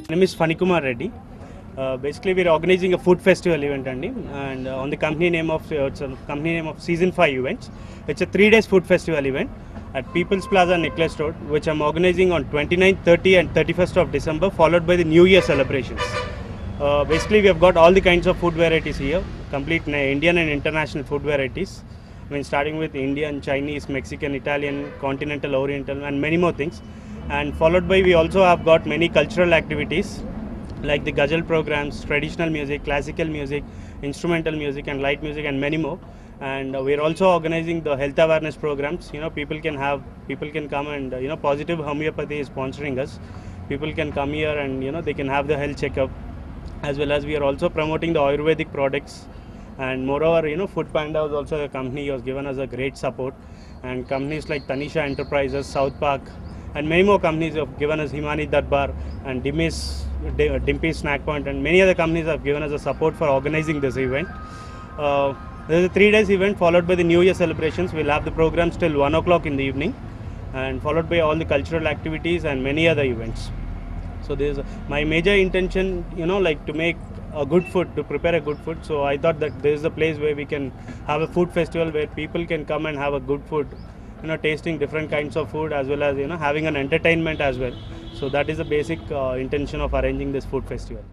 My name is Fanikumar Reddy. Basically, we are organizing a food festival event, and on the company name of Season 5 Events. It's a 3 days food festival event at People's Plaza Necklace Road, which I'm organizing on 29th, 30th, and 31st of December, followed by the New Year celebrations. Basically, we have got all the kinds of food varieties here, complete Indian and international food varieties. I mean, starting with Indian, Chinese, Mexican, Italian, continental, Oriental, and many more things. And followed by, we also have got many cultural activities like the Ghazal programs, traditional music, classical music, instrumental music, and light music, and many more. And we're also organizing the health awareness programs. People can come and Positive Homeopathy is sponsoring us. People can come here and they can have the health checkup, as well as we are also promoting the Ayurvedic products. And moreover, Food Panda is also a company who has given us a great support, and companies like Tanisha Enterprises, South Park, and many more companies have given us Himani Darbar and Dimpy's Snack Point, and many other companies have given us a support for organizing this event. There is a 3 days event followed by the New Year celebrations. We'll have the programs till 1 o'clock in the evening, and followed by all the cultural activities and many other events. So this is my major intention, to make a good food, to prepare a good food. So I thought that this is a place where we can have a food festival where people can come and have a good food, tasting different kinds of food, as well as having an entertainment as well. So that is the basic intention of arranging this food festival.